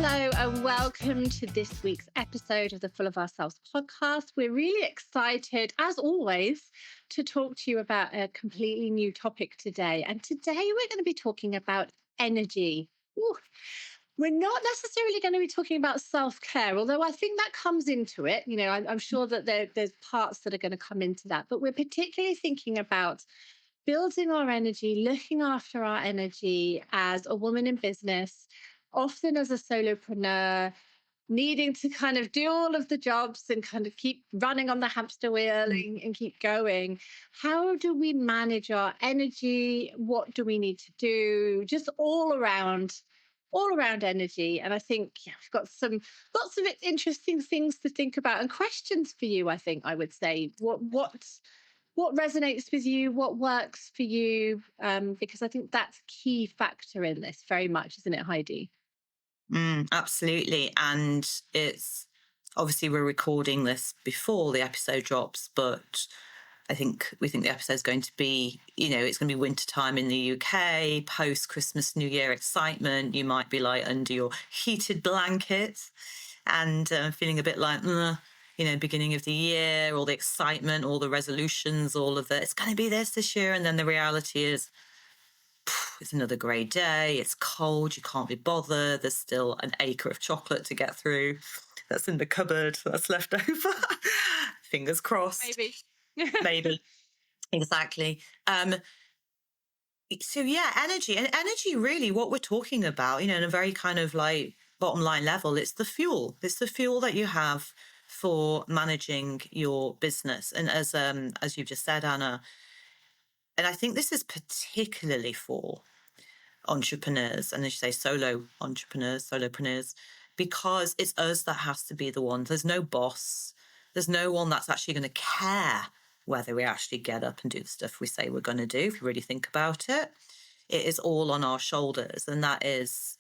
Hello and welcome to this week's episode of the Full of Ourselves podcast. We're really excited, as always, to talk to you about a completely new topic today. And today we're going to be talking about energy. Ooh. We're not necessarily going to be talking about self-care, although I think that comes into it. I'm sure that there's parts that are going to come into that, but we're particularly thinking about building our energy, looking after our energy as a woman in business, often as a solopreneur, needing to kind of do all of the jobs and kind of keep running on the hamster wheel and keep going. How do we manage our energy? What do we need to do? Just all around energy. And I think we've got lots of interesting things to think about and questions for you. I would say what resonates with you, what works for you, because I think that's a key factor in this very much, isn't it, Heidi? Absolutely. And it's obviously we're recording this before the episode drops, but we think the episode's going to be, it's going to be winter time in the UK, post Christmas, New Year excitement. You might be like under your heated blankets and feeling a bit like, beginning of the year, all the excitement, all the resolutions, all of it. It's going to be this year. And then the reality is, it's another grey day, it's cold, you can't be bothered, there's still an acre of chocolate to get through that's in the cupboard that's left over. Fingers crossed. Maybe. Maybe. Exactly. So yeah, energy. And energy, really, what we're talking about, in a very kind of like bottom line level, it's the fuel. It's the fuel that you have for managing your business. And as you've just said, Anna, and I think this is particularly for entrepreneurs, and as you say, solo entrepreneurs, solopreneurs, because it's us that has to be the one. There's no boss. There's no one that's actually going to care whether we actually get up and do the stuff we say we're going to do. If you really think about it, it is all on our shoulders. And that is,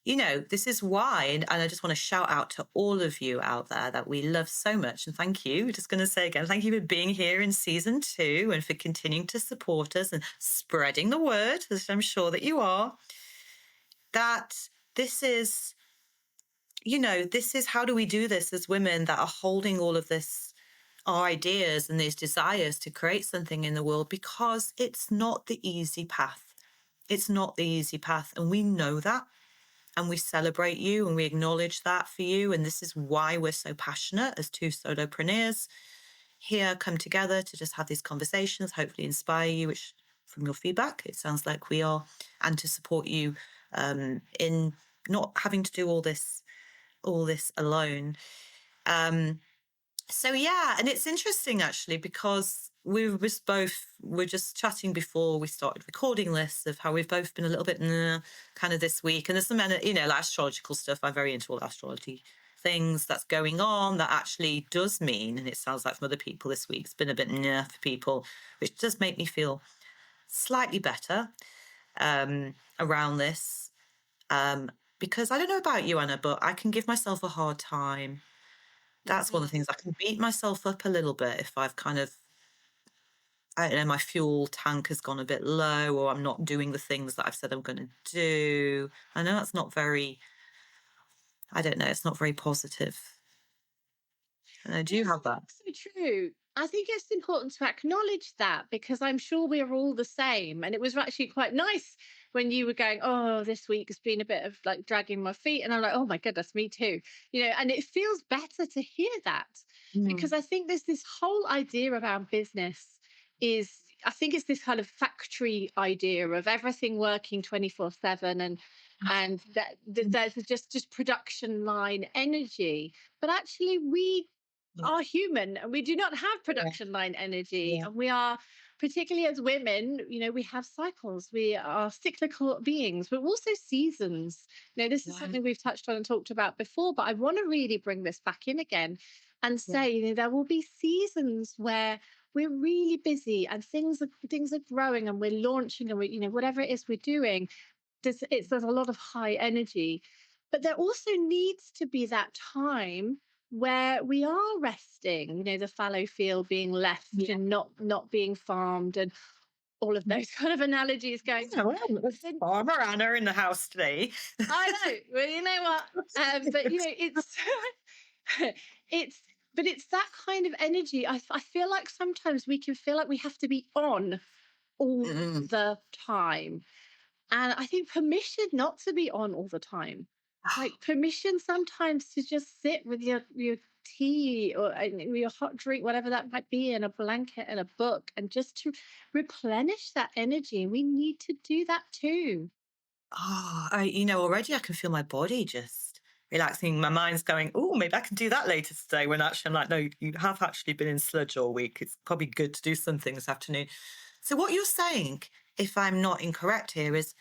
this is why, and I just want to shout out to all of you out there that we love so much. And thank you. Just going to say again, thank you for being here in season 2 and for continuing to support us and spreading the word, as I'm sure that you are, that this is, this is how do we do this as women that are holding all of this, our ideas and these desires to create something in the world, because it's not the easy path. It's not the easy path. And we know that. And we celebrate you and we acknowledge that for you. And this is why we're so passionate as two solopreneurs here, come together to just have these conversations, hopefully inspire you, which from your feedback, it sounds like we are, and to support you in not having to do all this alone. So yeah, and it's interesting actually, because we're just chatting before we started recording this of how we've both been a little bit kind of this week. And there's some, like astrological stuff. I'm very into all astrology things that's going on that actually does mean, and it sounds like from other people this week, it's been a bit for people, which does make me feel slightly better around this. Because I don't know about you, Anna, but I can give myself a hard time. That's one of the things. I can beat myself up a little bit if I've kind of, I don't know, my fuel tank has gone a bit low, or I'm not doing the things that I've said I'm going to do. I know that's not very, I don't know, it's not very positive. Do you have that? So true. I think it's important to acknowledge that, because I'm sure we're all the same. And it was actually quite nice when you were going, oh, this week has been a bit of like dragging my feet. And I'm like, oh my goodness, me too. And it feels better to hear that, because I think there's this whole idea around business I think it's this kind of factory idea of everything working 24/7 and that there's just production line energy. But actually we are human and we do not have production line energy. And we are, particularly as women, we have cycles. We are cyclical beings, but also seasons. This is something we've touched on and talked about before, but I want to really bring this back in again and say, there will be seasons where we're really busy and things are growing and we're launching and we, whatever it is we're doing, there's a lot of high energy. But there also needs to be that time where we are resting, the fallow field being left and not being farmed, and all of those kind of analogies going Yeah, on. well, But there's then Farmer Anna in the house today. I know, well, you know what? But you know, it's it's but it's that kind of energy. I feel like sometimes we can feel like we have to be on all Mm. the time. And I think permission not to be on all the time. Like permission sometimes to just sit with your tea or your hot drink, whatever that might be, and a blanket and a book, and just to replenish that energy. And we need to do that too. Already I can feel my body just relaxing. My mind's going, oh, maybe I can do that later today. When actually I'm like, no, you have actually been in sludge all week. It's probably good to do something this afternoon. So what you're saying, if I'm not incorrect here, is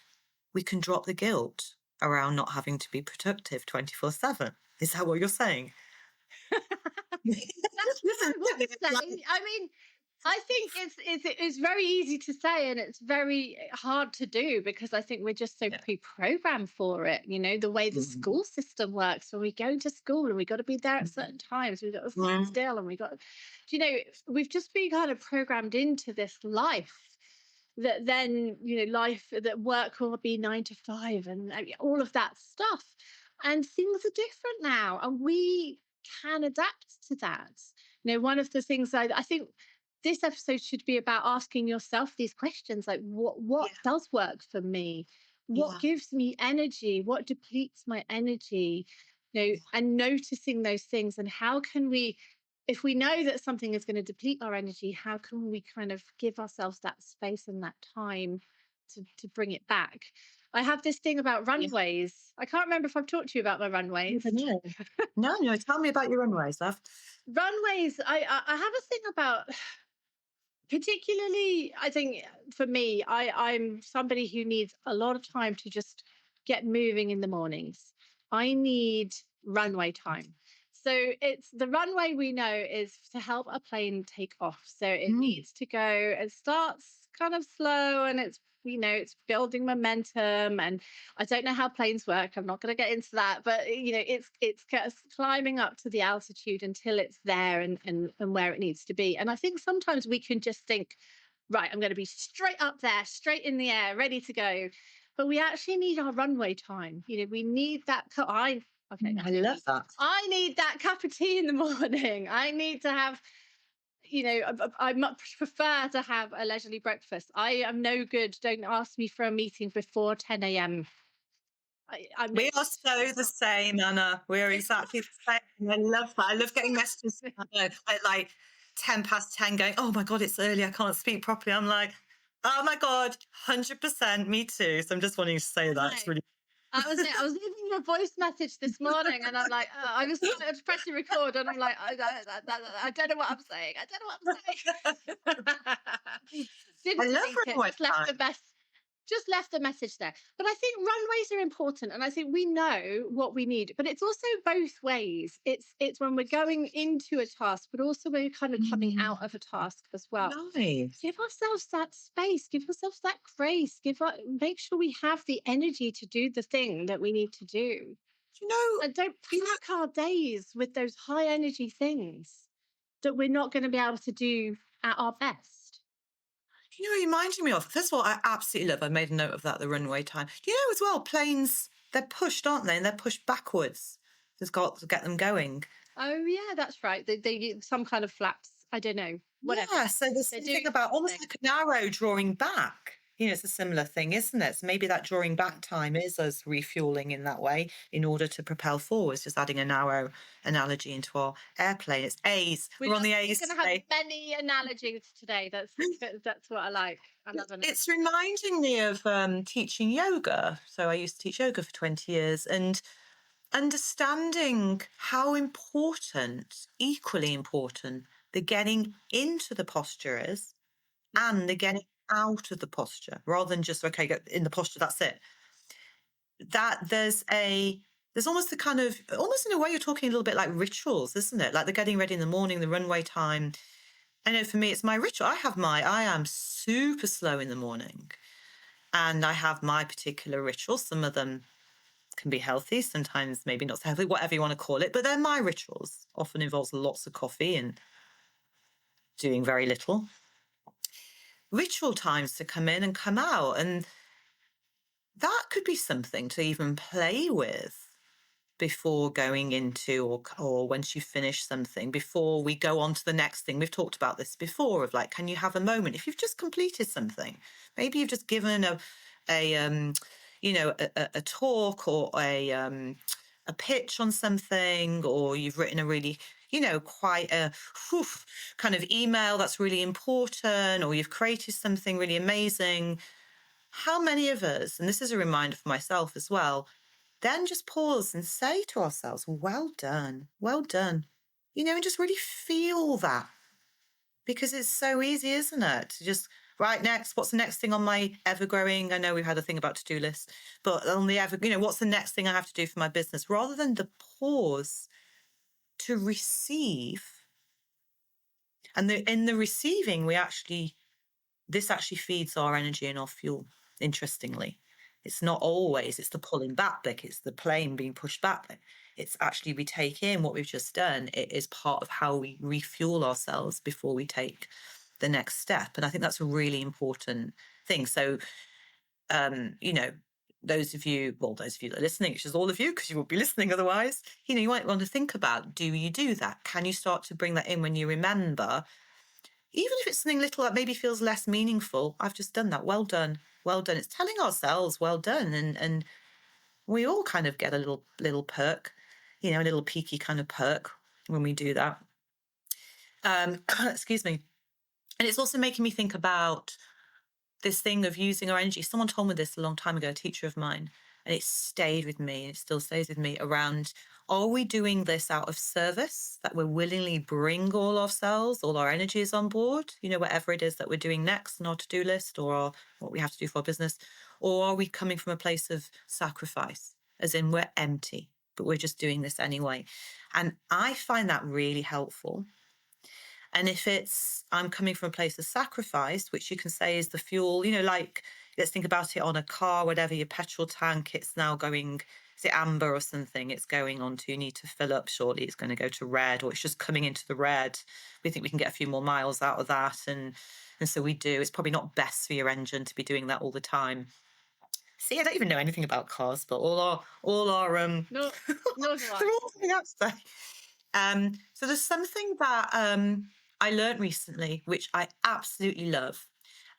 we can drop the guilt around not having to be productive 24/7. Is that what you're saying? That's what I Listen, would it's like, say. I mean, I think it's very easy to say, and it's very hard to do because I think we're just so yeah. pre-programmed for it. You know, the way the Mm, school system works. When we go to school and we got to be there at certain times, we've got to sit mm, still, and we got, you know, we've just been kind of programmed into this life. That then life that work will be 9 to 5 and all of that stuff, and things are different now, and we can adapt to that. One of the things I think this episode should be about asking yourself these questions, like what yeah, does work for me, what yeah, gives me energy, what depletes my energy, and noticing those things, and how can we, if we know that something is going to deplete our energy, how can we kind of give ourselves that space and that time to bring it back. I have this thing about yeah. runways. I can't remember if I've talked to you about my I runways. don't know. No, no. Tell me about your runways, love. Runways, I have a thing about, particularly, I think for me, I'm somebody who needs a lot of time to just get moving in the mornings. I need runway time. So it's the runway, we know, is to help a plane take off. So it Mm, needs to go, it starts kind of slow, and it's building momentum. And I don't know how planes work. I'm not going to get into that, but it's climbing up to the altitude until it's there, and where it needs to be. And I think sometimes we can just think, right, I'm going to be straight up there, straight in the air, ready to go. But we actually need our runway time. We need that. Okay, I love that. I need that cup of tea in the morning. I need to have, I much prefer to have a leisurely breakfast. I am no good. Don't ask me for a meeting before 10 a.m. I'm no We are good. so the same, Anna. We're exactly the same. I love that. I love getting messages at like 10 past 10 going, oh my God, it's early. I can't speak properly. I'm like, oh my God, 100% me too. So I'm just wanting to say I that. know. It's really, I was I was leaving you a voice message this morning, and I'm like, I was pressing record, and I'm like, I don't know what I'm saying. I don't know what I'm saying. I Didn't love delete it. runway time. Just left a message there. But I think runways are important, and I think we know what we need. But it's also both ways. It's when we're going into a task, but also when we're kind of coming Mm, out of a task as well. nice. Give ourselves that space, give ourselves that grace, make sure we have the energy to do the thing that we need to do. You know, And don't you know, pack our days with those high energy things that we're not going to be able to do at our best. you reminding me of, first of all, I absolutely love, I made a note of that, the runway time. You know, as well, planes, they're pushed, aren't they? And they're pushed backwards. There's got to get them going. Oh yeah, that's right. They use some kind of flaps. I don't know. Whatever. Yeah, so there's They're doing something about almost something. like an arrow drawing back. It's a similar thing, isn't it? So maybe that drawing back time is us refueling in that way in order to propel forwards, just adding an arrow analogy into our airplane. It's A's. We're on the We're A's going to have today. many analogies today. That's what I like. I love It's analogies. reminding me of teaching yoga. So I used to teach yoga for 20 years and understanding how important, equally important, the getting into the posture is and the getting out of the posture rather than just, okay, get in the posture, that's it. That there's almost the kind of, almost in a way, you're talking a little bit like rituals, isn't it? Like the getting ready in the morning, the runway time. I know for me, it's my ritual. I am super slow in the morning and I have my particular rituals. Some of them can be healthy, sometimes maybe not so healthy, whatever you want to call it, but they're my rituals. Often involves lots of coffee and doing very little. ritual times to come in and come out. And that could be something to even play with before going into, or once you finish something, before we go on to the next thing. We've talked about this before of like, can you have a moment if you've just completed something? Maybe you've just given a a talk, or a pitch on something, or you've written a really, quite a whew, kind of email that's really important, or you've created something really amazing. How many of us, and this is a reminder for myself as well, then just pause and say to ourselves, well done, well done, and just really feel that, because it's so easy, isn't it? To just, right, next, what's the next thing on my ever growing? I know we've had a thing about to-do lists, but on the ever, what's the next thing I have to do for my business? Rather than the pause to receive. And in the receiving, this actually feeds our energy and our fuel, interestingly. It's not always, it's the pulling back bit, it's the plane being pushed back bit. It's actually, we take in what we've just done. It is part of how we refuel ourselves before we take the next step. And I think that's a really important thing. So, those of you that are listening, which is all of you, because you won't be listening otherwise, you might want to think about, do you do that? Can you start to bring that in when you remember? Even if it's something little that maybe feels less meaningful, I've just done that. Well done. Well done. It's telling ourselves, well done. And we all kind of get a little perk, a little peaky kind of perk when we do that. Excuse me. And it's also making me think about this thing of using our energy. Someone told me this a long time ago, a teacher of mine, and it stayed with me, and it still stays with me, around, are we doing this out of service, that we're willingly bring all ourselves, all our energies on board, whatever it is that we're doing next on our to-do list, or what we have to do for our business? Or are we coming from a place of sacrifice, as in we're empty, but we're just doing this anyway? And I find that really helpful. And if it's, I'm coming from a place of sacrifice, which you can say is the fuel, like, let's think about it on a car, whatever, your petrol tank, it's now going, is it amber or something? It's going on to, you need to fill up shortly. It's going to go to red, or it's just coming into the red. We think we can get a few more miles out of that. And so we do. It's probably not best for your engine to be doing that all the time. See, I don't even know anything about cars, but all our No, nor do they're I. all coming out today. So there's something that I learned recently, which I absolutely love.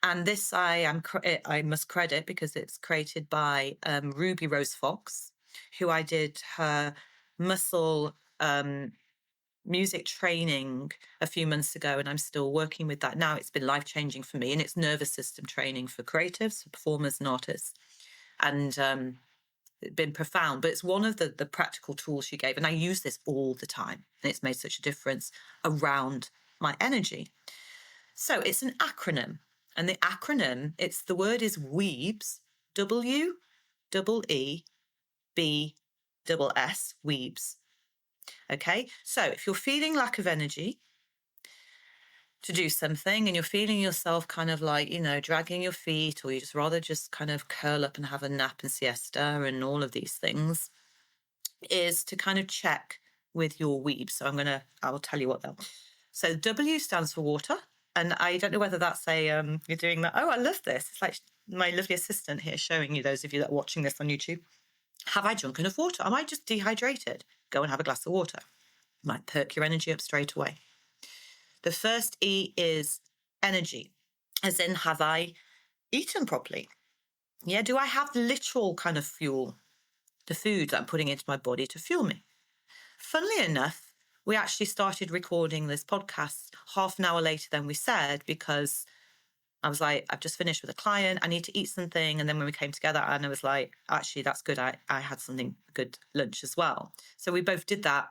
And this I must credit, because it's created by Ruby Rose Fox, who I did her muscle music training a few months ago, and I'm still working with that now. It's been life-changing for me, and it's nervous system training for creatives, for performers and artists. And been profound, but it's one of the practical tools she gave, and I use this all the time, and it's made such a difference around my energy. So it's an acronym, and the acronym, the word is WEEBSS, WEEBSS, WEEBSS. Okay, so if you're feeling lack of energy to do something, and you're feeling yourself kind of like, dragging your feet, or you just rather just kind of curl up and have a nap and siesta and all of these things, is to kind of check with your weeb. So I will tell you what they'll. So W stands for water. And I don't know whether that's you're doing that. Oh, I love this. It's like my lovely assistant here showing you, those of you that are watching this on YouTube. Have I drunk enough water? Am I just dehydrated? Go and have a glass of water. Might perk your energy up straight away. The first E is energy, as in, have I eaten properly? Yeah, do I have the literal kind of fuel, the food that I'm putting into my body to fuel me? Funnily enough, we actually started recording this podcast half an hour later than we said, because I was like, I've just finished with a client, I need to eat something. And then when we came together, and I was like, actually, that's good. I had something good lunch as well. So we both did that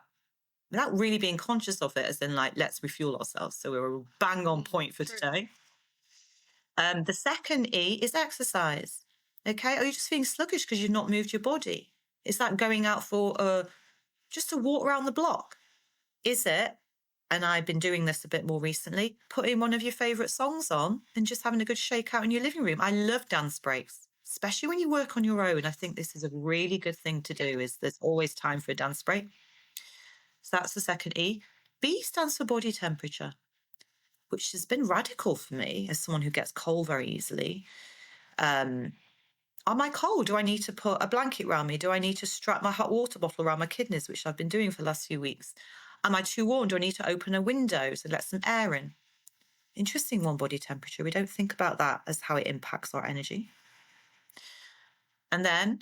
without really being conscious of it, as in like, let's refuel ourselves. So we were bang on point for today. The second E is exercise. Okay. Are you just feeling sluggish because you've not moved your body? Is that going out for just a walk around the block? Is it, and I've been doing this a bit more recently, putting one of your favourite songs on and just having a good shake out in your living room? I love dance breaks, especially when you work on your own. I think this is a really good thing to do, is there's always time for a dance break. So that's the second E. B stands for body temperature. which has been radical for me as someone who gets cold very easily. Um, am I cold? Do I need to put a blanket around me? Do I need to strap my hot water bottle around my kidneys, which I've been doing for the last few weeks? Am I too warm? Do I need to open a window to let some air in? Interesting one, body temperature. We don't think about that as how it impacts our energy. And then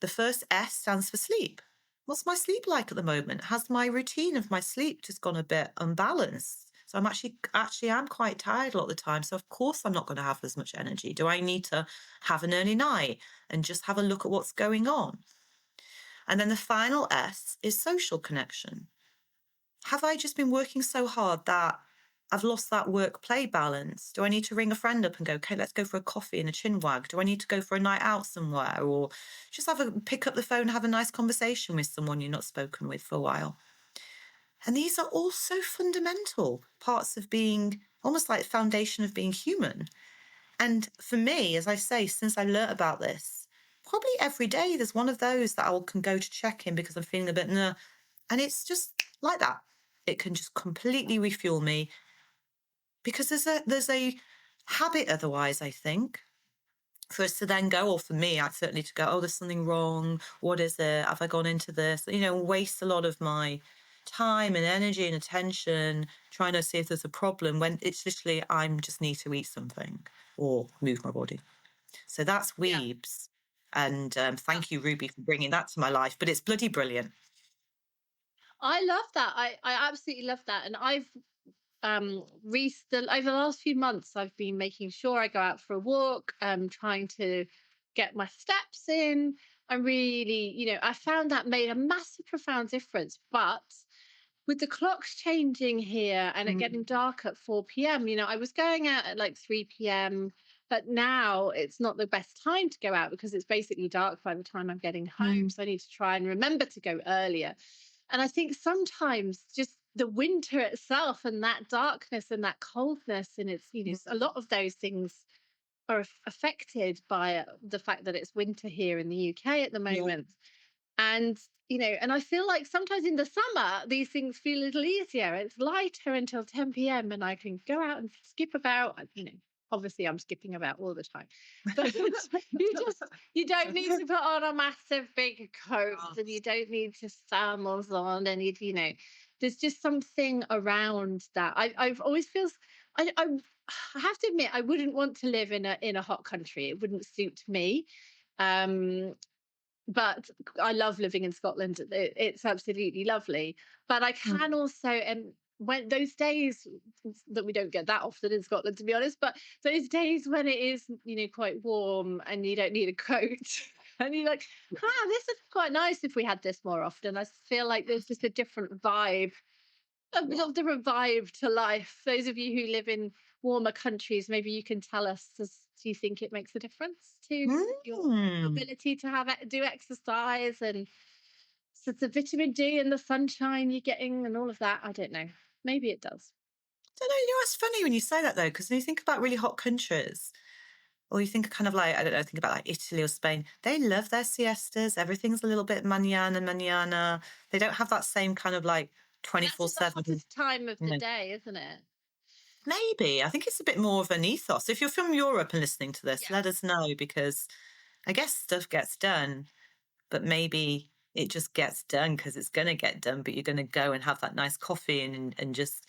the first S stands for sleep. What's my sleep like at the moment? Has my routine of my sleep just gone a bit unbalanced? So I'm actually am quite tired a lot of the time. So of course I'm not going to have as much energy. Do I need to have an early night and just have a look at what's going on? And then the final S is social connection. Have I just been working so hard that I've lost that work play balance? Do I need to ring a friend up and go, okay, let's go for a coffee and a chin wag? Do I need to go for a night out somewhere, or just pick up the phone, have a nice conversation with someone you're not spoken with for a while? And these are all so fundamental parts of being almost like the foundation of being human. And for me, as I say, since I learnt about this, probably every day there's one of those that I can go to check in because I'm feeling a bit nah. And it's just like that. It can just completely refuel me because there's a habit otherwise, I think, for us to then go, or for me, I certainly to go, oh, there's something wrong. What is it? Have I gone into this? Waste a lot of my time and energy and attention trying to see if there's a problem when it's literally I'm just need to eat something or move my body. So that's Yeah. Weebs. And thank you, Ruby, for bringing that to my life. But it's bloody brilliant. I love that. I absolutely love that. And I've over the last few months I've been making sure I go out for a walk, trying to get my steps in. I'm really, I found that made a massive profound difference. But with the clocks changing here and it getting Mm. dark at 4 p.m., I was going out at like 3 p.m., but now it's not the best time to go out because it's basically dark by the time I'm getting home. Mm. So I need to try and remember to go earlier. And I think sometimes just the winter itself and that darkness and that coldness, and it's, a lot of those things are affected by the fact that it's winter here in the UK at the Yeah. moment. And and I feel like sometimes in the summer these things feel a little easier. It's lighter until 10 p.m. and I can go out and skip about. Obviously I'm skipping about all the time, but you don't need to put on a massive big coat, and you don't need to thermals on, and there's just something around that. I've always feels I have to admit I wouldn't want to live in a hot country. It wouldn't suit me. um but I love living in Scotland. It's absolutely lovely. But I can Mm. also, when those days that we don't get that often in Scotland, to be honest, but those days when it is, quite warm and you don't need a coat, and you're like, this is quite nice if we had this more often. I feel like there's just a different vibe, a different vibe to life. Those of you who live in warmer countries, maybe you can tell us, do you think it makes a difference to your Mm. ability to do exercise, and so the vitamin D and the sunshine you're getting and all of that? I don't know. Maybe it does. Don't know. It's funny when you say that though, because when you think about really hot countries, or you think kind of like, I don't know, think about like Italy or Spain, they love their siestas. Everything's a little bit manana, manana. They don't have that same kind of like That's just the 24/7, hottest time of you the know. day, isn't it? Maybe. I think it's a bit more of an ethos. If you're from Europe and listening to this, Yeah. let us know because I guess stuff gets done, but maybe it just gets done because it's going to get done, but you're going to go and have that nice coffee and just,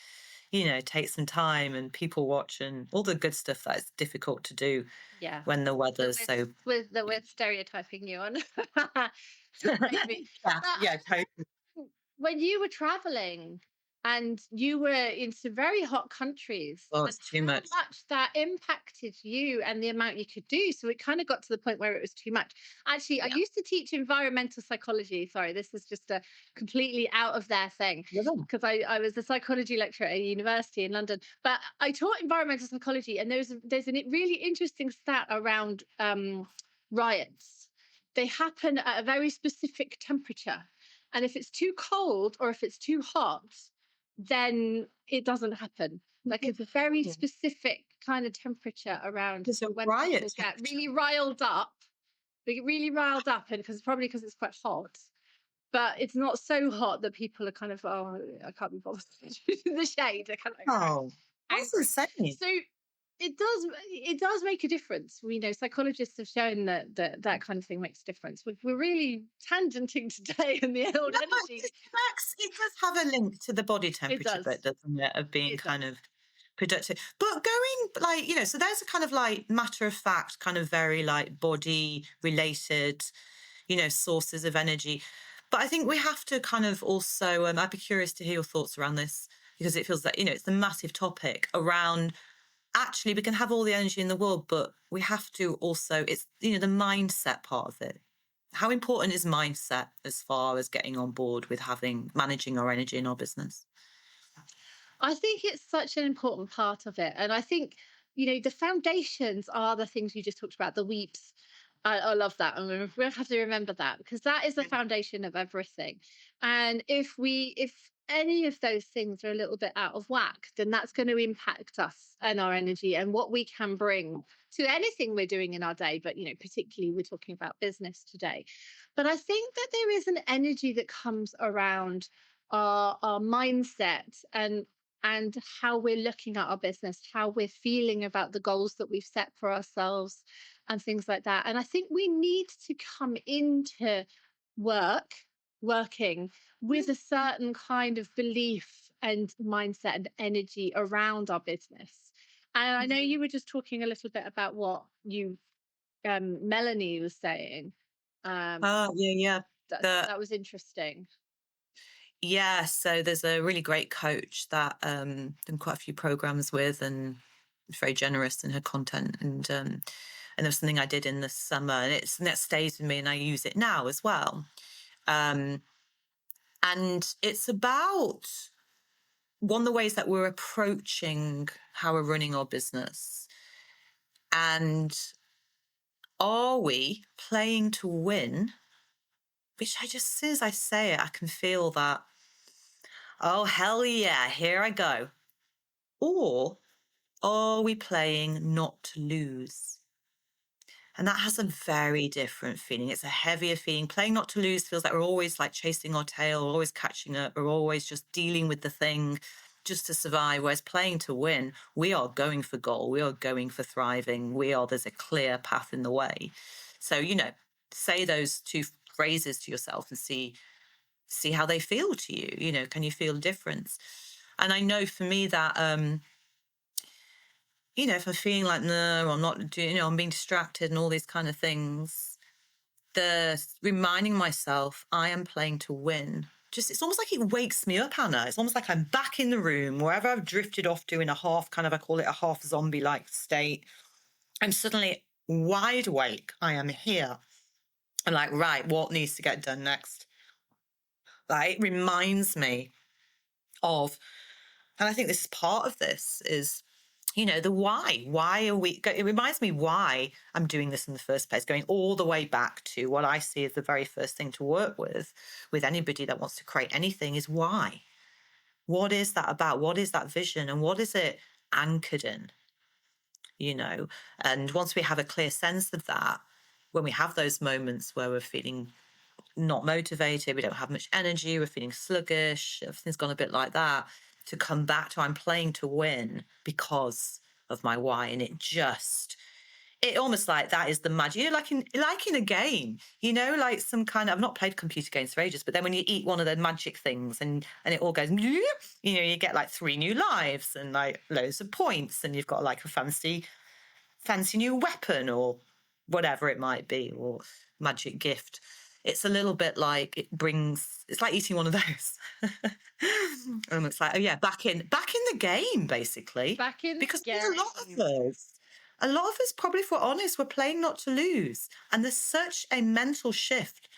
take some time and people watch and all the good stuff that's difficult to do Yeah. when the That weather's so. we're stereotyping you on. Maybe. Yeah, But yeah, totally. when you were traveling and you were in some very hot countries, Oh, and it's too how much. much that impacted you and the amount you could do. So it kind of got to the point where it was too much. Actually, I Yeah. used to teach environmental psychology. Sorry, this is just a completely out of their thing, Yeah. because I was a psychology lecturer at a university in London, but I taught environmental psychology, and there's a really interesting stat around riots. They happen at a very specific temperature, and if it's too cold or if it's too hot, then it doesn't happen. Like it's a very specific kind of temperature around There's a when riot people get temperature. really riled up. They get really riled up, and probably because it's quite hot. But it's not so hot that people are kind of, oh, I can't be bothered in the shade. They're kind of like, right. Oh. That's angry. insane. So it does make a difference. We know psychologists have shown that kind of thing makes a difference. We're really tangenting today in the old No, energy. it does have a link to the body It temperature bit, does. doesn't it? Of being It kind of does. productive. But going like, so there's a kind of like matter of fact, kind of very like body related, sources of energy. But I think we have to kind of also, I'd be curious to hear your thoughts around this because it feels like, it's a massive topic around actually we can have all the energy in the world, but we have to also, it's, the mindset part of it. How important is mindset as far as getting on board with managing our energy in our business? I think it's such an important part of it. And I think, the foundations are the things you just talked about, the weeps. I love that. And we have to remember that because that is the foundation of everything. And if any of those things are a little bit out of whack, then that's going to impact us and our energy and what we can bring to anything we're doing in our day. But, particularly we're talking about business today. But I think that there is an energy that comes around our mindset and how we're looking at our business, how we're feeling about the goals that we've set for ourselves, and things like that. And I think we need to come into work, working with a certain kind of belief and mindset and energy around our business. And I know you were just talking a little bit about what Melanie was saying. Um, Oh, yeah, yeah. The that was interesting. Yeah, so there's a really great coach that done quite a few programs with, and very generous in her content. And there was something I did in the summer, and that stays with me, and I use it now as well. Um, and it's about one of the ways that we're approaching how we're running our business, and are we playing to win? Which I just, as soon as I say it, I can feel that. Oh hell yeah, here I go. Or are we playing not to lose? And that has a very different feeling. It's a heavier feeling. Playing not to lose feels like we're always like chasing our tail, always catching up. We're always just dealing with the thing just to survive. Whereas playing to win, we are going for goal. We are going for thriving. There's a clear path in the way. So, say those two phrases to yourself and see how they feel to you. Can you feel a difference? And I know for me that if I'm feeling like, no, I'm not doing, I'm being distracted and all these kind of things, the reminding myself I am playing to win. Just, it's almost like it wakes me up, Hannah. It's almost like I'm back in the room, wherever I've drifted off to in a half, kind of, I call it a half zombie like state. I'm suddenly wide awake. I am here. I'm like, right, what needs to get done next? Like, it reminds me of, and I think this is part of this, is the why are we, it reminds me why I'm doing this in the first place, going all the way back to what I see as the very first thing to work with anybody that wants to create anything, is why. What is that about? What is that vision, and what is it anchored in? And once we have a clear sense of that, when we have those moments where we're feeling not motivated, we don't have much energy, we're feeling sluggish, everything's gone a bit like that, to come back to, I'm playing to win because of my why. And it almost like that is the magic, like in a game, like some kind of, I've not played computer games for ages, but then when you eat one of the magic things and it all goes, you get like 3 new lives and like loads of points, and you've got like a fancy new weapon or whatever it might be, or magic gift. It's a little bit like it's like eating one of those. And it's like, oh yeah, back in the game, basically. Back in the Because there's a lot game. of us. A lot of us, probably, if we're honest, we're playing not to lose. And there's such a mental shift.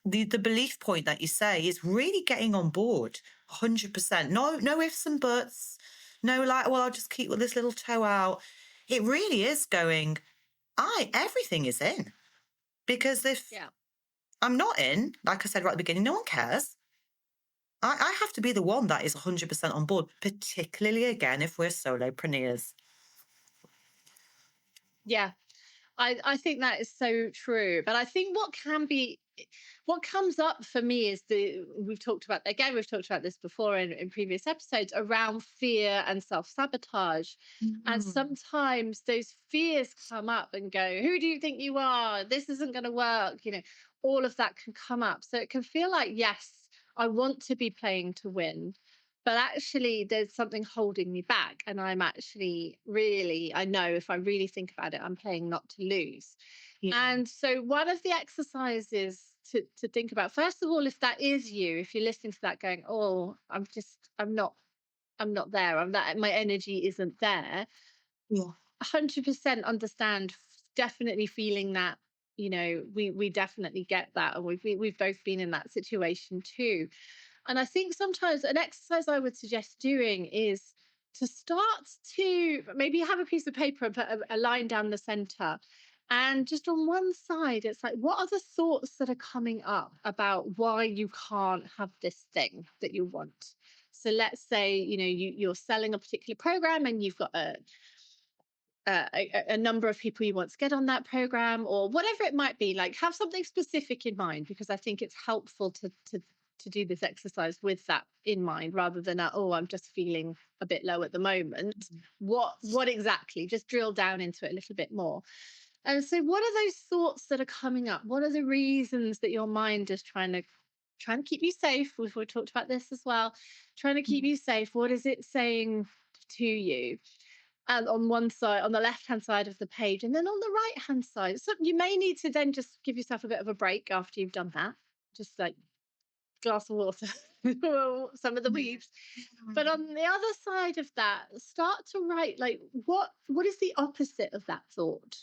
The belief point that you say is really getting on board 100%. No ifs and buts. No, like, well, I'll just keep this little toe out. It really is going, everything is in. Because if Yeah. I'm not in, like I said right at the beginning, no one cares. I have to be the one that is 100% on board, particularly again if we're solopreneurs. Yeah. I think that is so true. But I think what can be what comes up for me is we've talked about this before in previous episodes around fear and self-sabotage. And Mm. sometimes those fears come up and go, who do you think you are? This isn't going to work. All of that can come up. So it can feel like, yes, I want to be playing to win, but actually there's something holding me back. And I'm actually really, I know if I really think about it, I'm playing not to lose. Yeah. And so one of the exercises to think about, first of all, if that is you, if you're listening to that going, oh, I'm not there. I'm that my energy isn't there. Yeah. 100% understand, definitely feeling that, we definitely get that. And we've both been in that situation too. And I think sometimes an exercise I would suggest doing is to start to maybe have a piece of paper and put a line down the center. And just on one side, it's like, what are the thoughts that are coming up about why you can't have this thing that you want? So let's say, you're selling a particular program and you've got a number of people you want to get on that program, or whatever it might be. Like, have something specific in mind, because I think it's helpful to do this exercise with that in mind, rather than oh, I'm just feeling a bit low at the moment. What exactly? Just drill down into it a little bit more. And so, what are those thoughts that are coming up? What are the reasons that your mind is trying to keep you safe? We've talked about this as well. Trying to keep Mm. you safe. What is it saying to you? And on one side, on the left hand side of the page, and then on the right hand side. So you may need to then just give yourself a bit of a break after you've done that. Just like glass of water, some of the weaves. But Mm. on the other side of that, start to write, like, what is the opposite of that thought?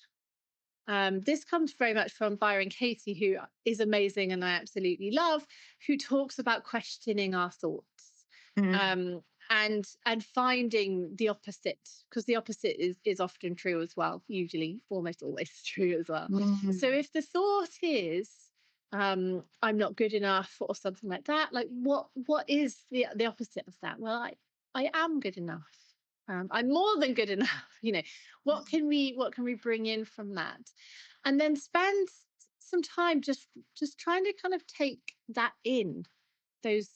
This comes very much from Byron Katie, who is amazing and I absolutely love, who talks about questioning our thoughts, Mm. um, and finding the opposite, because the opposite is often true as well, usually, almost always true as well. So Mm. if the thought is, I'm not good enough or something like that, like what is the opposite of that? Well, I am good enough. I'm more than good enough. What can we bring in from that? And then spend some time just trying to kind of take that in, those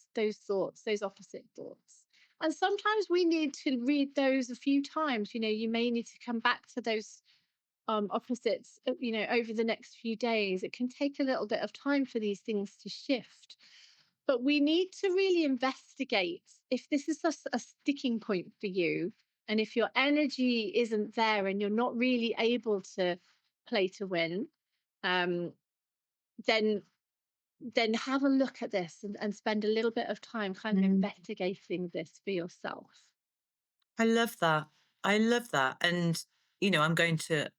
thoughts, those opposite thoughts. And sometimes we need to read those a few times. You may need to come back to those opposites, over the next few days. It can take a little bit of time for these things to shift, but we need to really investigate if this is a sticking point for you, and if your energy isn't there and you're not really able to play to win. um, then have a look at this, and spend a little bit of time kind of Mm. investigating this for yourself. I love that. I love that. And, I'm going to,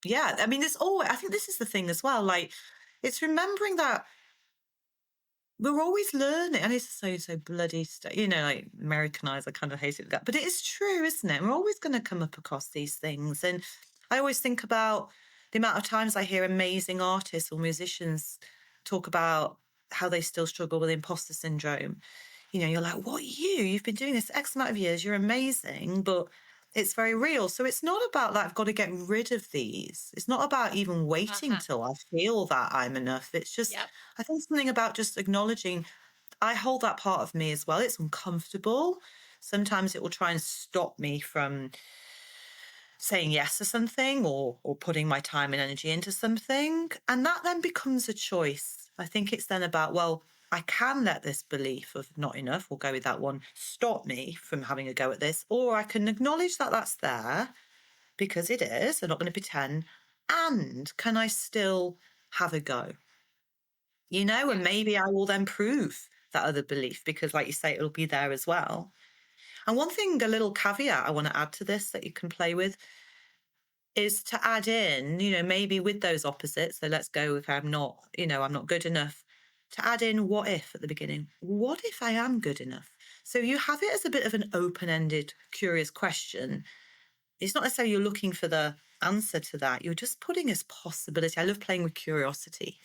yeah, I mean, I think this is the thing as well. Like, it's remembering that we're always learning, and it's so bloody, like Americanized. I kind of hate it that, but it is true, isn't it? We're always going to come up across these things, and I always think about the amount of times I hear amazing artists or musicians talk about how they still struggle with imposter syndrome. You're like, what, you've been doing this X amount of years, you're amazing, but it's very real. So it's not about that I've got to get rid of these. It's not about even waiting Uh-huh. till I feel that I'm enough. It's just, Yep. I think something about just acknowledging I hold that part of me as well. It's uncomfortable. Sometimes it will try and stop me from saying yes to something, or putting my time and energy into something. And that then becomes a choice. I think it's then about, well, I can let this belief of not enough, we'll go with that one, stop me from having a go at this. Or I can acknowledge that that's there, because it is. I'm not going to pretend. And can I still have a go? And Yes. maybe I will then prove that other belief, because, like you say, it'll be there as well. And one thing, a little caveat I want to add to this that you can play with, is to add in, maybe with those opposites. So let's go if I'm not good enough, to add in what if at the beginning. What if I am good enough? So you have it as a bit of an open ended, curious question. It's not necessarily you're looking for the answer to that. You're just putting as possibility. I love playing with curiosity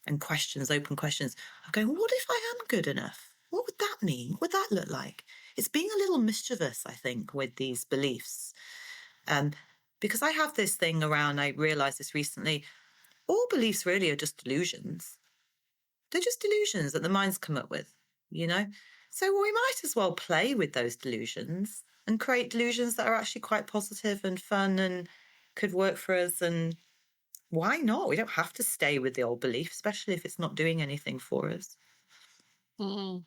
and questions, open questions. I'm going, what if I am good enough? What would that mean? What would that look like? It's being a little mischievous, I think, with these beliefs. Um, because I have this thing around, I realized this recently, all beliefs really are just delusions. They're just delusions that the mind's come up with, you know? So we might as well play with those delusions and create delusions that are actually quite positive and fun and could work for us. And why not? We don't have to stay with the old belief, especially if it's not doing anything for us. Mm.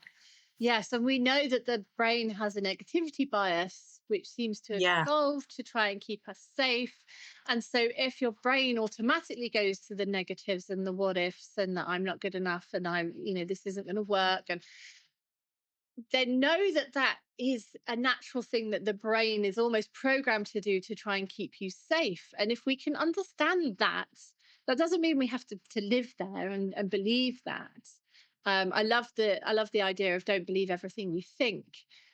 Yes, and we know that the brain has a negativity bias, which seems to have Yeah. evolved to try and keep us safe. And so, if your brain automatically goes to the negatives and the what ifs, and that I'm not good enough, and this isn't going to work, and then know that that is a natural thing that the brain is almost programmed to do to try and keep you safe. And if we can understand that, that doesn't mean we have to live there and believe that. I love the idea of don't believe everything you think,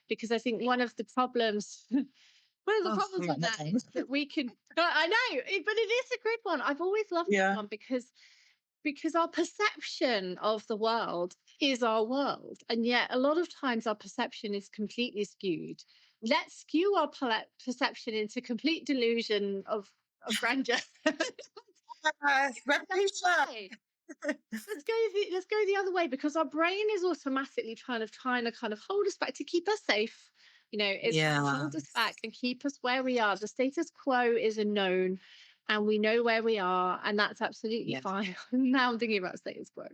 because I think one of the problems one of the Oh, problems I'm with writing that that down. is that we can I know but it is a good one. I've always loved that Yeah. one because our perception of the world is our world. And yet, a lot of times, our perception is completely skewed. Let's skew our perception into complete delusion of grandeur. Revolution. Way. Let's go the other way, because our brain is automatically trying to kind of hold us back to keep us safe. It's trying to Yeah. hold us back and keep us where we are. The status quo is a known, and we know where we are, and that's absolutely Yeah. fine. Now I'm thinking about status quo.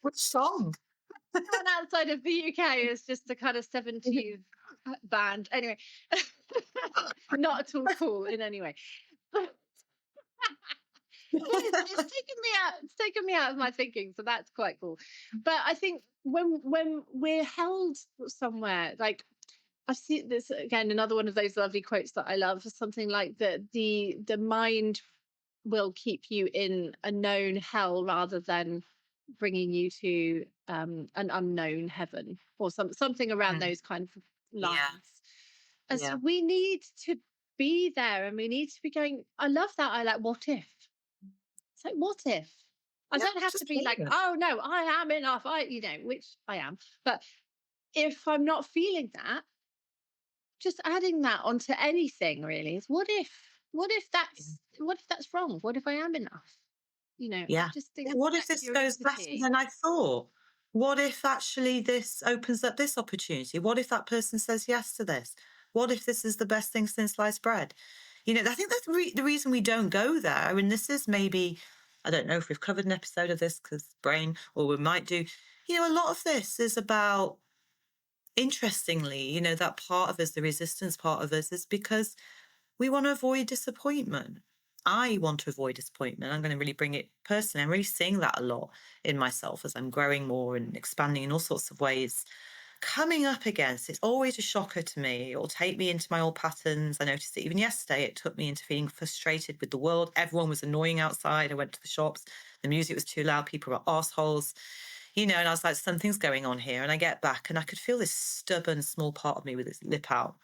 Which song? One outside of the UK is just a kind of 70s band. Anyway, not at all cool in any way. It's taken me out of my thinking, so that's quite cool. But I think when we're held somewhere, like I see this again, another one of those lovely quotes that I love, something like the mind will keep you in a known hell rather than bringing you to an unknown heaven, or something around Mm. those kind of Yeah. lines. And so Yeah. we need to be there, and we need to be going. I love that. I like what if. It's like, what if? I Yeah. don't have to Just be play like, with it. oh no, I am enough. Which I am. But if I'm not feeling that, just adding that onto anything really is what if? What if that's wrong? What if I am enough? I Yeah. just Yeah. think What if that this goes better curiosity. than I thought? What if actually this opens up this opportunity? What if that person says yes to this? What if this is the best thing since sliced bread? I think that's the reason we don't go there. And this is maybe, I don't know if we've covered an episode of this because brain, or we might do. A lot of this is about, interestingly, that part of us, the resistance part of us, is because we want to avoid disappointment. I want to avoid disappointment. I'm going to really bring it personally. I'm really seeing that a lot in myself as I'm growing more and expanding in all sorts of ways. Coming up against it's always a shocker to me. It will take me into my old patterns. I noticed it even yesterday. It took me into feeling frustrated with the world. Everyone was annoying outside. I went to the shops. The music was too loud. People were assholes. And I was like, something's going on here. And I get back and I could feel this stubborn small part of me with its lip out,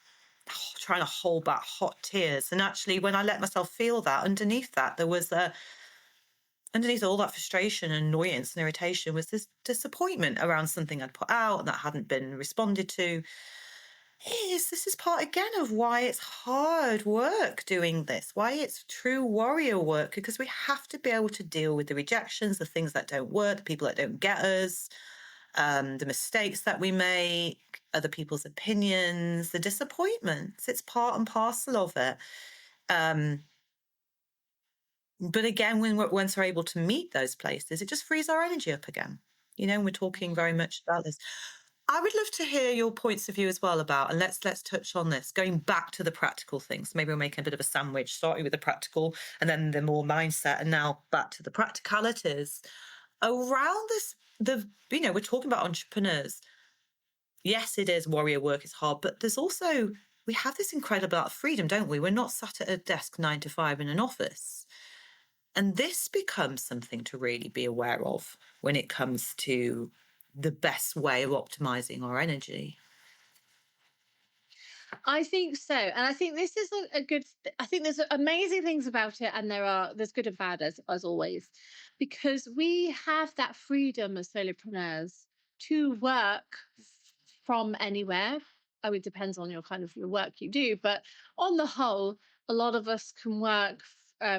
trying to hold back hot tears. And actually, when I let myself feel that, underneath that, there was underneath all that frustration and annoyance and irritation was this disappointment around something I'd put out that hadn't been responded to. This is part again of why it's hard work doing this, why it's true warrior work, because we have to be able to deal with the rejections, the things that don't work, the people that don't get us, the mistakes that we make, other people's opinions, the disappointments. It's part and parcel of it. Um, but again, once we're able to meet those places, it just frees our energy up again. And we're talking very much about this. I would love to hear your points of view as well about, and let's touch on this, going back to the practical things. Maybe we'll make a bit of a sandwich, starting with the practical and then the more mindset, and now back to the practicalities around this. We're talking about entrepreneurs. Yes, it is warrior work, it's hard, but there's also, we have this incredible amount of freedom, don't we? We're not sat at a desk 9 to 5 in an office. And this becomes something to really be aware of when it comes to the best way of optimizing our energy. I think so, and I think this is a good. I think there's amazing things about it, and there's good and bad as always, because we have that freedom as solopreneurs to work from anywhere. Oh, it depends on your kind of your work you do, but on the whole, a lot of us can work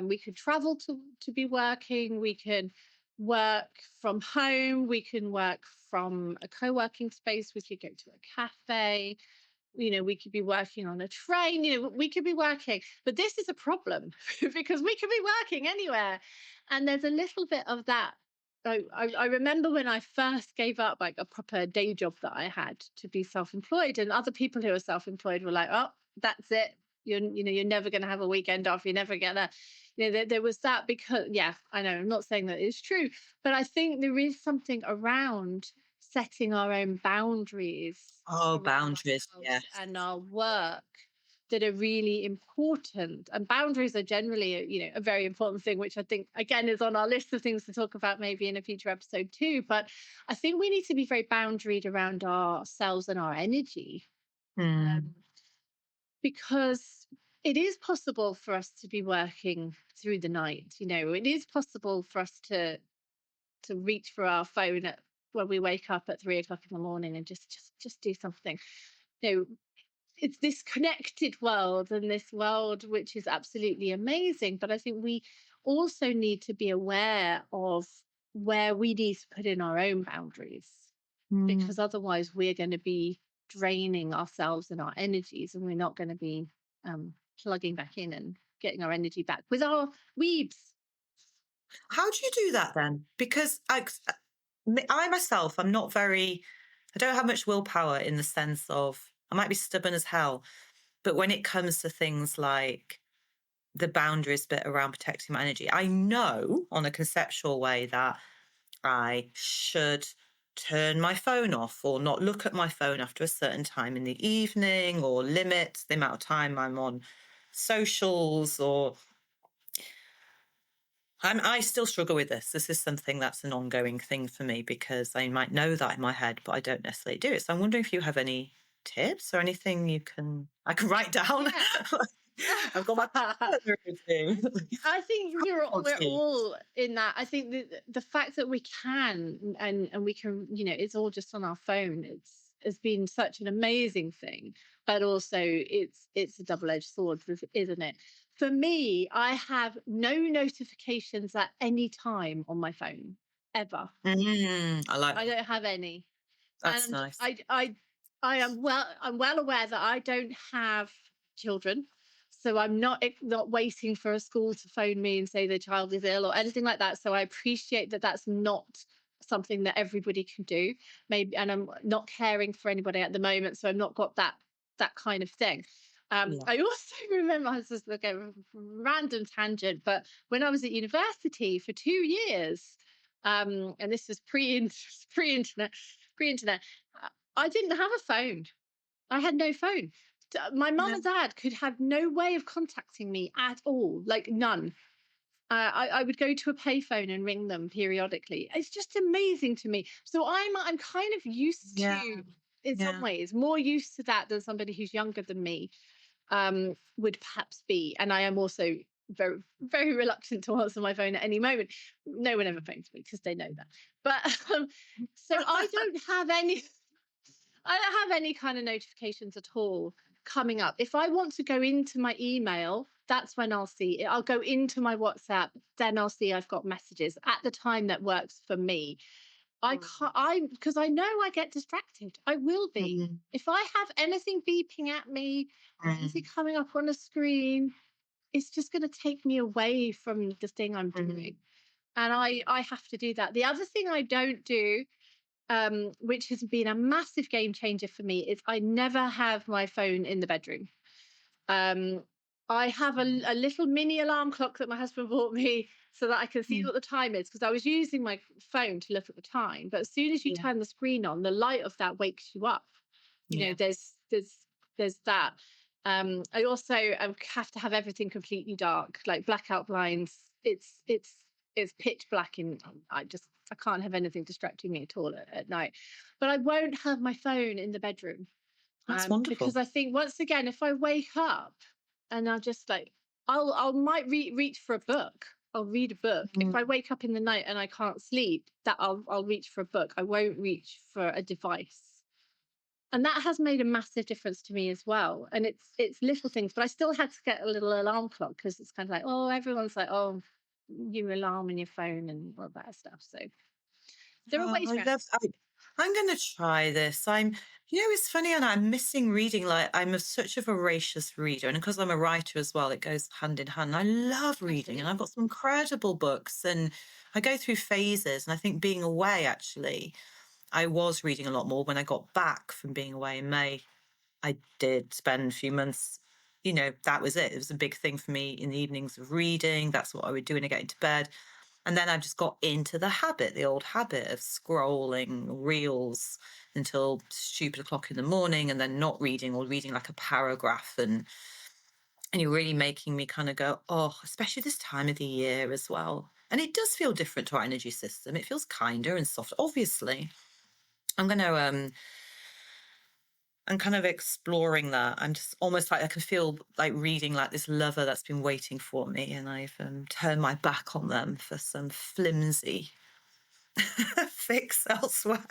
we could travel to be working. We can work from home. We can work from a co-working space. We could go to a cafe. We could be working on a train. We could be working, but this is a problem because we could be working anywhere. And there's a little bit of that. I remember when I first gave up like a proper day job that I had to be self-employed, and other people who are self-employed were like, oh, that's it. You're never going to have a weekend off. You're never going to, there was that. Because yeah, I know, I'm not saying that it's true, but I think there is something around setting our own boundaries Oh, around boundaries. ourselves Yes. and our work that are really important. And boundaries are generally a very important thing, which I think again is on our list of things to talk about maybe in a future episode too. But I think we need to be very boundaried around ourselves and our energy, Mm. um, because it is possible for us to be working through the night. It is possible for us to reach for our phone when we wake up at 3 o'clock in the morning and just do something. you know it's this connected world, and this world which is absolutely amazing, but I think we also need to be aware of where we need to put in our own boundaries, Mm. because otherwise we're going to be draining ourselves and our energies, and we're not going to be plugging back in and getting our energy back with our weebs. How do you do that then? Because I myself, I don't have much willpower in the sense of I might be stubborn as hell, but when it comes to things like the boundaries bit around protecting my energy, I know on a conceptual way that I should turn my phone off or not look at my phone after a certain time in the evening or limit the amount of time I'm on socials or I still struggle with this. This is something that's an ongoing thing for me because I might know that in my head, but I don't necessarily do it. So I'm wondering if you have any tips or anything I can write down. Yeah. I've got my routine. I think Helpful we're tips. all in that. I think the fact that we can and we can, it's all just on our phone. Has been such an amazing thing, but also it's a double-edged sword, isn't it? For me, I have no notifications at any time on my phone ever. I like I that. don't have any, That's and nice. I'm well aware that I don't have children, so I'm not waiting for a school to phone me and say the child is ill or anything like that. So I appreciate that that's not something that everybody can do. Maybe, and I'm not caring for anybody at the moment, so I've not got that kind of thing. Yeah. I also remember, I was just like a random tangent, but when I was at university for 2 years, and this was pre-internet, pre-internet, I didn't have a phone. I had no phone. My mum Yeah. and dad could have no way of contacting me at all, like none. I would go to a payphone and ring them periodically. It's just amazing to me. So I'm kind of used Yeah. to, in some Yeah. ways, more used to that than somebody who's younger than me would perhaps be. And I am also very, very reluctant to answer my phone at any moment. No one ever phones me because they know that. But so I don't have any kind of notifications at all coming up. If I want to go into my email, that's when I'll see it. I'll go into my WhatsApp, then I'll see I've got messages at the time that works for me. I can't, because I know I get distracted. I will be. Mm, If I have anything beeping at me or anything mm, coming up on a screen, it's just going to take me away from the thing I'm mm, doing. And I have to do that. The other thing I don't do, which has been a massive game changer for me, is I never have my phone in the bedroom. Um, I have a little mini alarm clock that my husband bought me so that I can see mm. what the time is, because I was using my phone to look at the time. But as soon as you Yeah. turn the screen on, the light of that wakes you up. Yeah. There's that. I also have to have everything completely dark, like blackout blinds. It's pitch black in. I can't have anything distracting me at all at night. But I won't have my phone in the bedroom, That's because wonderful. I think once again, if I wake up and I'll just like, I'll might reach for a book. I'll read a book. If I Mm. wake up in the night and I can't sleep, that I'll reach for a book. I won't reach for a device. And that has made a massive difference to me as well. And it's little things, but I still had to get a little alarm clock because it's kind of like, oh, everyone's like, oh, your alarm and your phone and all that stuff. So there are Oh, ways I around. love. I'm going to try this. It's funny, and I'm missing reading. Like, such a voracious reader, and because I'm a writer as well, it goes hand in hand. I love reading, and Absolutely. I've got some incredible books, and I go through phases. And I think being away, actually, I was reading a lot more. When I got back from being away in May, I did spend a few months. That was it. It was a big thing for me in the evenings of reading. That's what I would do when I get into bed. And then I just got into the old habit of scrolling reels until stupid o'clock in the morning and then not reading or reading like a paragraph. And you're really making me kind of go, oh, especially this time of the year as well. And it does feel different to our energy system. It feels kinder and soft. Obviously, I'm going to I'm kind of exploring that. I'm just almost like I can feel like reading like this lover that's been waiting for me, and I've turned my back on them for some flimsy fix elsewhere.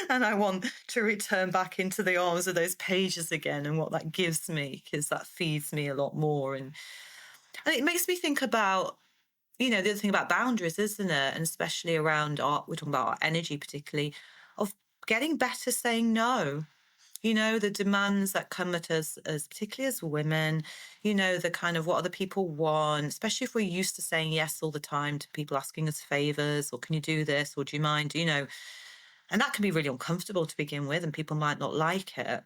And I want to return back into the arms of those pages again and what that gives me, because that feeds me a lot more. And it makes me think about, the other thing about boundaries, isn't it? And especially around we're talking about our energy, particularly, of getting better saying no. The demands that come at us, as particularly as women, the kind of what other people want, especially if we're used to saying yes all the time to people asking us favors, or can you do this, or do you mind, and that can be really uncomfortable to begin with, and people might not like it.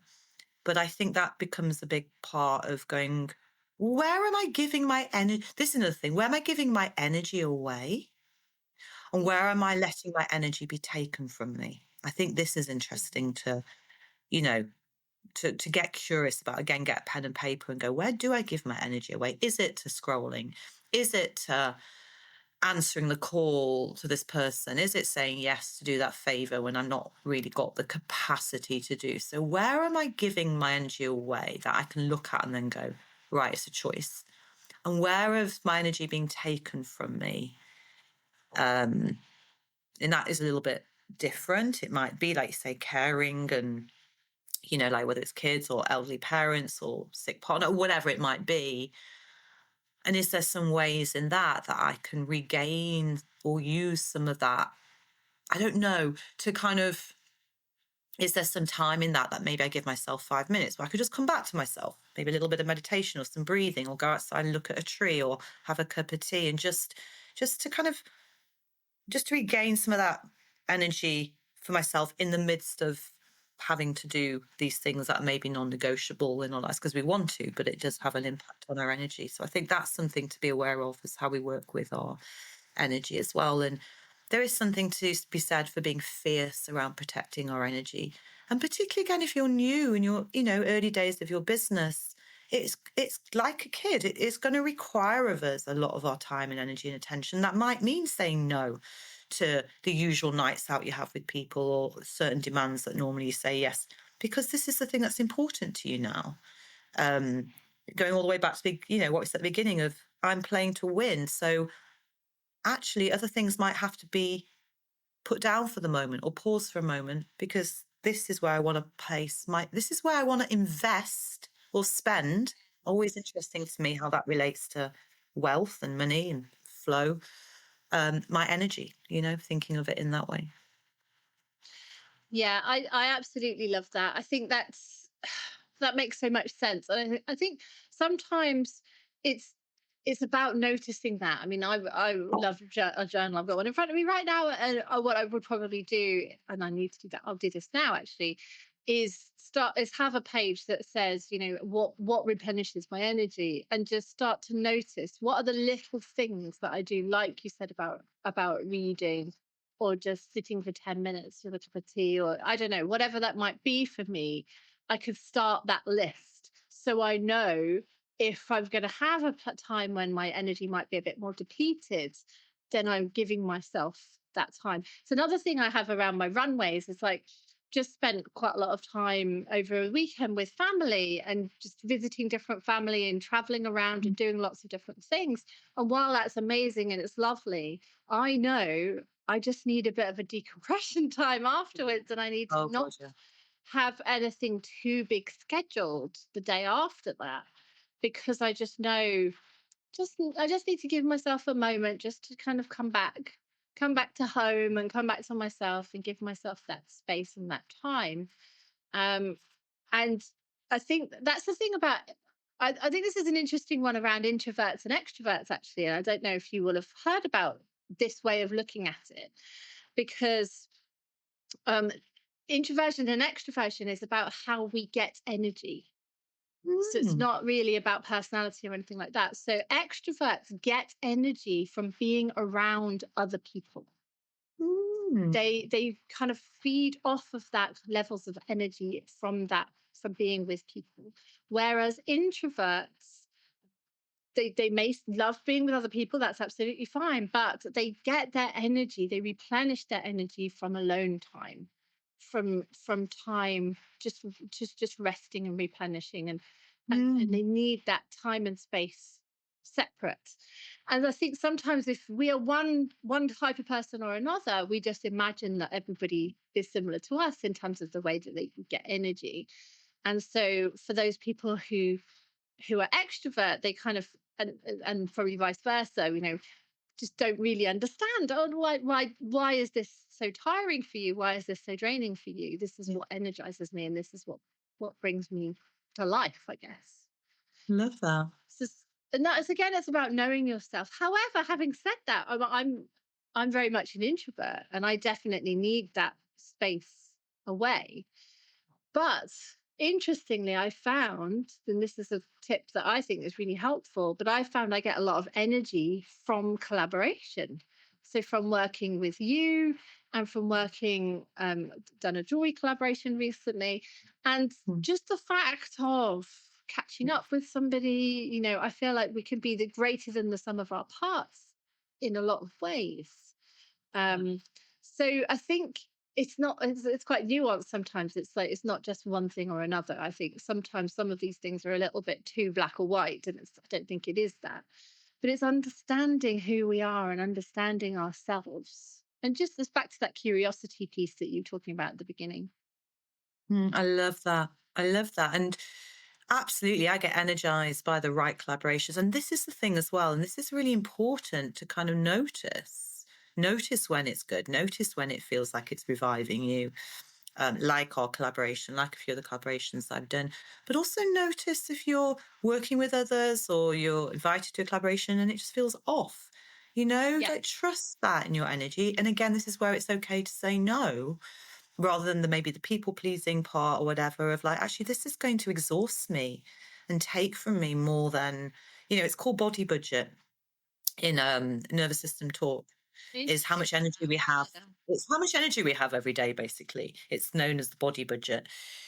But I think that becomes a big part of going, where am I giving my energy? This is another thing. Where am I giving my energy away? And where am I letting my energy be taken from me? I think this is Mhm. interesting you know, to get curious about. Again, get a pen and paper and go, where do I give my energy away? Is it to scrolling? Is it to answering the call to this person? Is it saying yes to do that favor when I'm not really got the capacity to do so? Where am I giving my energy away that I can look at and then go, right, it's a choice? And where is my energy being taken from me? um and that is a little bit different. It might be, like you say, caring, and like whether it's kids or elderly parents or sick partner, whatever it might be. And is there some ways in that I can regain or use some of that? I don't know, to kind of, is there some time in that maybe I give myself 5 minutes where I could just come back to myself, maybe a little bit of meditation or some breathing, or go outside and look at a tree or have a cup of tea, and just to kind of, just to regain some of that energy for myself in the midst of having to do these things that are maybe non-negotiable and all that, because we want to, but it does have an impact on our energy. So I think that's something to be aware of, is how we work with our energy as well. And there is something to be said for being fierce around protecting our energy. And particularly, again, if you're new in your, early days of your business, it's like a kid. It's going to require of us a lot of our time and energy and attention. That might mean saying no to the usual nights out you have with people, or certain demands that normally you say yes, because this is the thing that's important to you now. Um, Going all the way back to what we said at the beginning of, I'm playing to win. So actually, other things might have to be put down for the moment, or pause for a moment, because this is where I want to this is where I want to invest or spend. Always interesting to me how that relates to wealth and money and flow. My energy, thinking of it in that way. Yeah, I absolutely love that. I think that makes so much sense. And I think sometimes it's it's about noticing that. I mean, I love a journal. I've got one in front of me right now, and what I would probably do, and I need to do that. I'll do this now. Actually, is have a page that says, what replenishes my energy, and just start to notice what are the little things that I do, like you said about reading, or just sitting for 10 minutes with a cup of tea, or I don't know, whatever that might be for me. I could start that list so I know if I'm going to have a time when my energy might be a bit more depleted, then I'm giving myself that time. It's another thing I have around my runways is like, just spent quite a lot of time over a weekend with family and just visiting different family and traveling around and doing lots of different things. And while that's amazing and it's lovely, I know I just need a bit of a decompression time afterwards, and I need to Oh not god, yeah. have anything too big scheduled the day after that, because I just know, I just need to give myself a moment just to kind of come back to home and come back to myself and give myself that space and that time. um and I think that's the thing about, I think this is an interesting one around introverts and extroverts, actually. And I don't know if you will have heard about this way of looking at it, because um introversion and extroversion is about how we get energy. So it's Mm, not really about personality or anything like that. So extroverts get energy from being around other people. mm, They kind of feed off of that levels of energy from that, from being with people. Whereas introverts, they may love being with other people, that's absolutely fine, but they get their energy, they replenish their energy from alone time, from time just resting and replenishing, and mm, they need that time and space separate. And I think sometimes if we are one type of person or another, we just imagine that everybody is similar to us in terms of the way that they get energy. And so for those people who are extrovert, they kind of, and probably vice versa, just don't really understand. Oh, why is this so tiring for you? Why is this so draining for you? This is what energizes me, and this is what brings me to life, I guess. love that. So, and that is, again, it's about knowing yourself. However, having said that, I'm very much an introvert, and I definitely need that space away. But interestingly, I found, and this is a tip that I think is really helpful, but I found I get a lot of energy from collaboration. So from working with you, and from working, done a jewelry collaboration recently, and Mm, just the fact of catching up with somebody, I feel like we can be the greater than the sum of our parts in a lot of ways. um, so I think it's quite nuanced sometimes. It's like it's not just one thing or another. I think sometimes some of these things are a little bit too black or white, and I don't think it is that. But it's understanding who we are and understanding ourselves. And just this back to that curiosity piece that you were talking about at the beginning. I love that. I love that. And absolutely, I get energized by the right collaborations. And this is the thing as well. And this is really important to kind of notice. Notice when it's good. Notice when it feels like it's reviving you, like our collaboration, like a few of the collaborations I've done. But also notice if you're working with others or you're invited to a collaboration and it just feels off. Yeah. Like trust that in your energy. And again, this is where it's okay to say no rather than maybe the people pleasing part or whatever of like, actually, this is going to exhaust me and take from me more than, it's called body budget in nervous system talk, is how much Interesting. energy we have. It's how much energy we have every day, basically. It's known as the body budget.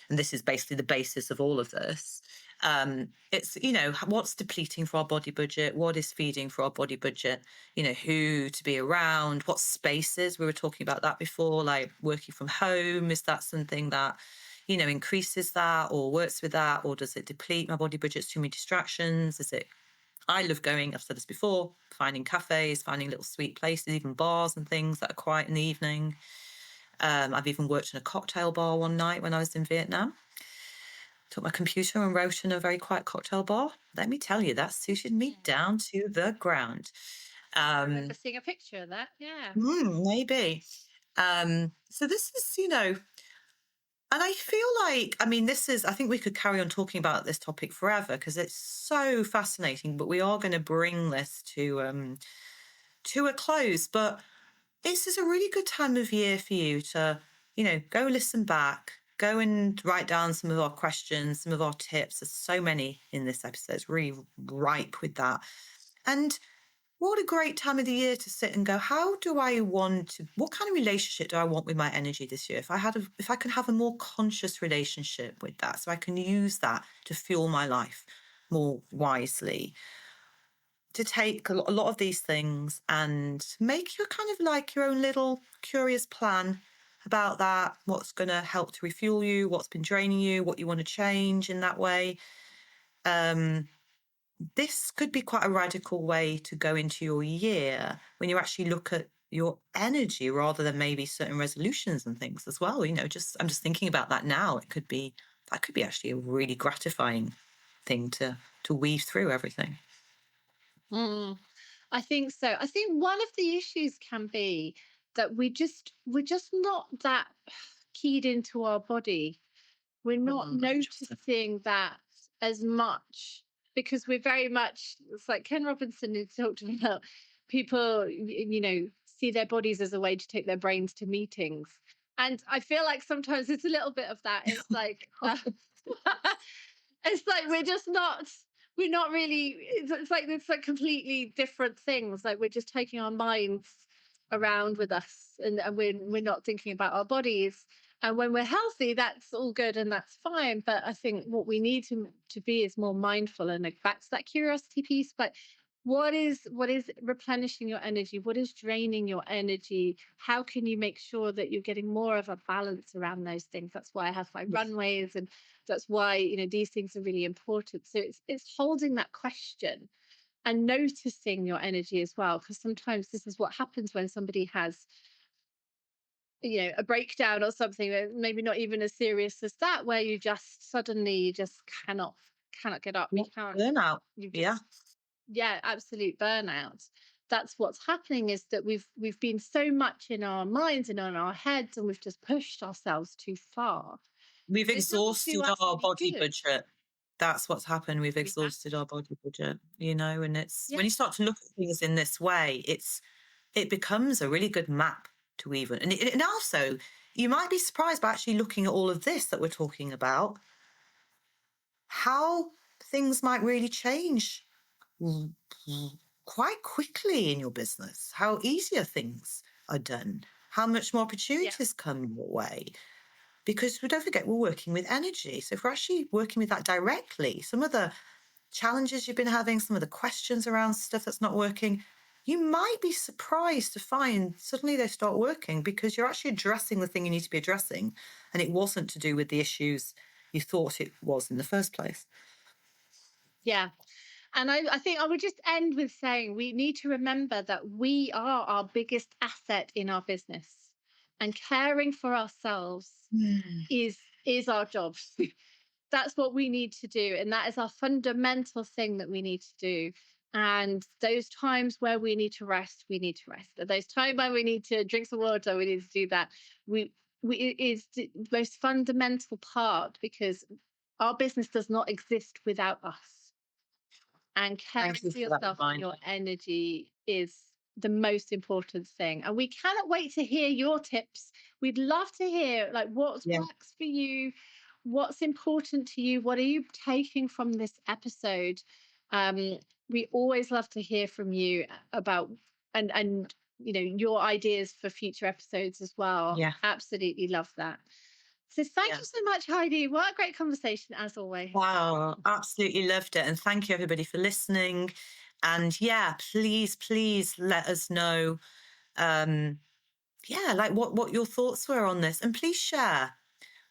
And this is basically the basis of all of this. It's, what's depleting for our body budget, what is feeding for our body budget, who to be around, what spaces. We were talking about that before, like working from home. Is that something that, increases that or works with that? Or does it deplete my body budget's too many distractions? Is it I love going, I've said this before, finding cafes, finding little sweet places, even bars and things that are quiet in the evening. I've even worked in a cocktail bar one night when I was in Vietnam. Took my computer and wrote in a very quiet cocktail bar. Let me tell you, that suited me Yeah. down to the ground. I remember Um, seeing a picture of that. Yeah. Maybe. So this is, and I feel like, I mean, I think we could carry on talking about this topic forever because it's so fascinating, but we are going to bring this to a close. But this is a really good time of year for you to, go listen back, go and write down some of our questions, some of our tips. There's so many in this episode. It's really ripe with that. And what a great time of the year to sit and go, how do I want to, what kind of relationship do I want with my energy this year? If I can have a more conscious relationship with that, so I can use that to fuel my life more wisely, to take a lot of these things and make your kind of like your own little curious plan about that, what's going to help to refuel you, what's been draining you, what you want to change in that way. Um, this could be quite a radical way to go into your year when you actually look at your energy rather than maybe certain resolutions and things as well. Just I'm just thinking about that now. That could be actually a really gratifying thing to weave through everything. Mm, I think so. I think one of the issues can be that we're just not that keyed into our body. We're not 100%. noticing that as much because we're very much, it's like Ken Robinson who talked about people, see their bodies as a way to take their brains to meetings. And I feel like sometimes it's a little bit of that. It's like, it's like we're not really, it's like completely different things. Like we're just taking our minds around with us, and we're not thinking about our bodies. And when we're healthy, that's all good and that's fine. But I think what we need to be is more mindful and like back to that curiosity piece. But what is replenishing your energy? What is draining your energy? How can you make sure that you're getting more of a balance around those things? That's why I have my Yeah. runways, and that's why these things are really important. So it's holding that question and noticing your energy as well, because sometimes this is what happens when somebody has a breakdown or something, maybe not even as serious as that, where you just suddenly you just cannot get up, Yeah. you can't, Burnout. you Yeah. just, yeah, absolute burnout. That's what's happening, is that we've been so much in our minds and on our heads, and we've just pushed ourselves too far, We've and it doesn't do exhausted us our any body good. budget. That's what's happened. We've We have. exhausted our body budget, and it's Yeah. when you start to look at things in this way, it becomes a really good map to even. And also, you might be surprised by actually looking at all of this that we're talking about, how things might really change r- r- quite quickly in your business, how easier things are done, how much more Yeah. opportunities come your way. Because we don't forget, we're working with energy. So if we're actually working with that directly, some of the challenges you've been having, some of the questions around stuff that's not working, you might be surprised to find suddenly they start working because you're actually addressing the thing you need to be addressing. And it wasn't to do with the issues you thought it was in the first place. Yeah. And I think I would just end with saying we need to remember that we are our biggest asset in our business, and caring for ourselves Mm. is our job. That's what we need to do, and that is our fundamental thing that we need to do. And those times where we need to rest, we need to rest. At those times where we need to drink some water, we need to do that. We we it is the most fundamental part, because our business does not exist without us, and Thank caring you for for that yourself and your reminder. energy is the most important thing. And we cannot wait to hear your tips. We'd love to hear like what Yeah. works for you, what's important to you, what are you taking from this episode. um we always love to hear from you about, and your ideas for future episodes as well. Yeah. Absolutely love that. So thank Yeah. you so much, Heidi. What a great conversation as always. Wow. Absolutely loved it. And thank you, everybody, for listening. And yeah, please, please let us know. Um, yeah, like what your thoughts were on this. And please share.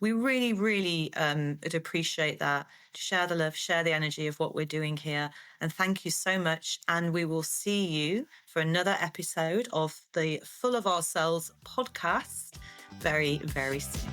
We really, really would appreciate that. Share the love, share the energy of what we're doing here. And thank you so much. And we will see you for another episode of the Full of Ourselves podcast very, very soon.